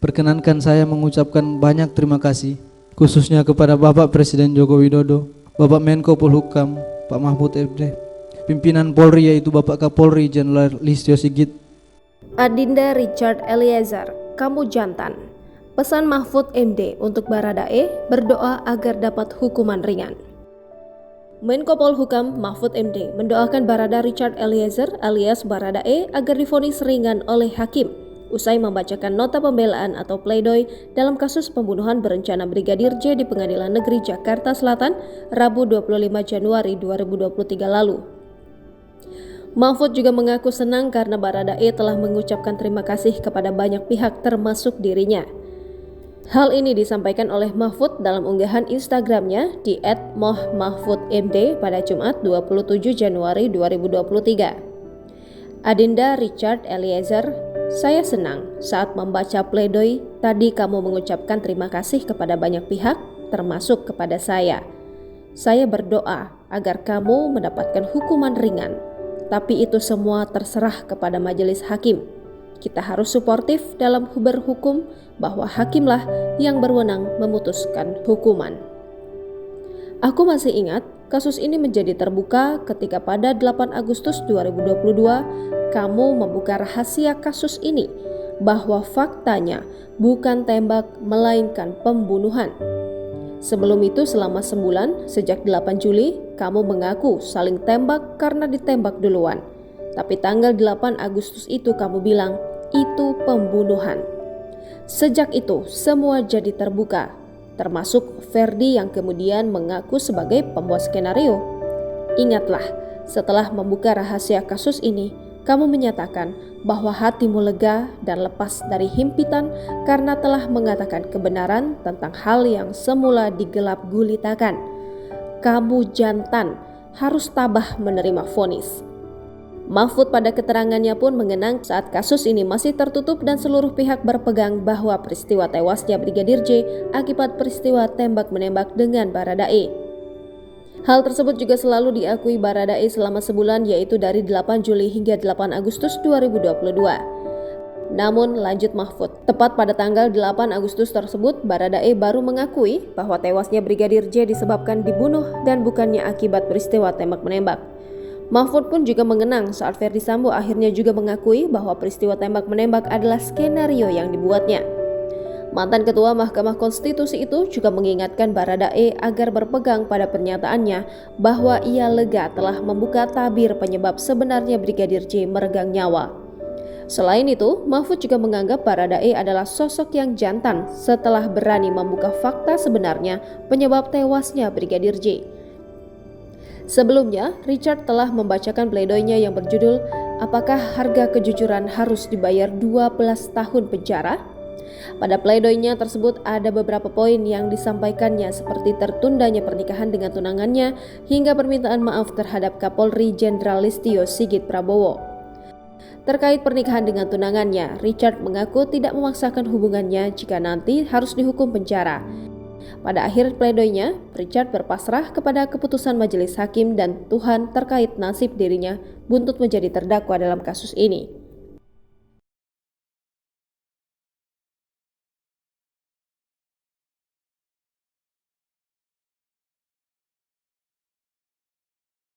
Perkenankan saya mengucapkan banyak terima kasih, khususnya kepada Bapak Presiden Joko Widodo, Bapak Menko Polhukam, Pak Mahfud MD, pimpinan Polri yaitu Bapak Kapolri Jenderal Listio Sigit. Adinda Richard Eliezer, kamu jantan. Pesan Mahfud MD untuk Baradae, berdoa agar dapat hukuman ringan. Menko Polhukam Mahfud MD mendoakan Barada Richard Eliezer alias Baradae agar divonis ringan oleh hakim usai membacakan nota pembelaan atau pledoi dalam kasus pembunuhan berencana Brigadir J di Pengadilan Negeri Jakarta Selatan Rabu 25 Januari 2023 lalu. Mahfud juga mengaku senang karena Baradae telah mengucapkan terima kasih kepada banyak pihak termasuk dirinya. Hal ini disampaikan oleh Mahfud dalam unggahan Instagramnya di @mohmahfudmd pada Jumat 27 Januari 2023. Adinda Richard Eliezer, saya senang saat membaca pledoi tadi kamu mengucapkan terima kasih kepada banyak pihak termasuk kepada saya. Saya berdoa agar kamu mendapatkan hukuman ringan, tapi itu semua terserah kepada majelis hakim. Kita harus suportif dalam berhukum bahwa hakimlah yang berwenang memutuskan hukuman. Aku masih ingat kasus ini menjadi terbuka ketika pada 8 Agustus 2022 kamu membuka rahasia kasus ini bahwa faktanya bukan tembak melainkan pembunuhan. Sebelum itu selama sebulan sejak 8 Juli kamu mengaku saling tembak karena ditembak duluan. Tapi tanggal 8 Agustus itu kamu bilang, itu pembunuhan. Sejak itu semua jadi terbuka, termasuk Ferdi yang kemudian mengaku sebagai pembuat skenario. Ingatlah, setelah membuka rahasia kasus ini, kamu menyatakan bahwa hatimu lega dan lepas dari himpitan karena telah mengatakan kebenaran tentang hal yang semula digelap gulitakan. Kamu jantan, harus tabah menerima vonis. Mahfud pada keterangannya pun mengenang saat kasus ini masih tertutup dan seluruh pihak berpegang bahwa peristiwa tewasnya Brigadir J akibat peristiwa tembak-menembak dengan Baradae. Hal tersebut juga selalu diakui Baradae selama sebulan, yaitu dari 8 Juli hingga 8 Agustus 2022. Namun lanjut Mahfud, tepat pada tanggal 8 Agustus tersebut Baradae baru mengakui bahwa tewasnya Brigadir J disebabkan dibunuh dan bukannya akibat peristiwa tembak-menembak. Mahfud pun juga mengenang saat Ferdi Sambo akhirnya juga mengakui bahwa peristiwa tembak-menembak adalah skenario yang dibuatnya. Mantan Ketua Mahkamah Konstitusi itu juga mengingatkan Baradae agar berpegang pada pernyataannya bahwa ia lega telah membuka tabir penyebab sebenarnya Brigadir J meregang nyawa. Selain itu, Mahfud juga menganggap Baradae adalah sosok yang jantan setelah berani membuka fakta sebenarnya penyebab tewasnya Brigadir J. Sebelumnya, Richard telah membacakan pledoinya yang berjudul "Apakah harga kejujuran harus dibayar 12 tahun penjara?" Pada pledoinya tersebut ada beberapa poin yang disampaikannya seperti tertundanya pernikahan dengan tunangannya hingga permintaan maaf terhadap Kapolri Jenderal Listio Sigit Prabowo. Terkait pernikahan dengan tunangannya, Richard mengaku tidak memaksakan hubungannya jika nanti harus dihukum penjara. Pada akhir pledoinya, Richard berpasrah kepada keputusan majelis hakim dan Tuhan terkait nasib dirinya buntut menjadi terdakwa dalam kasus ini.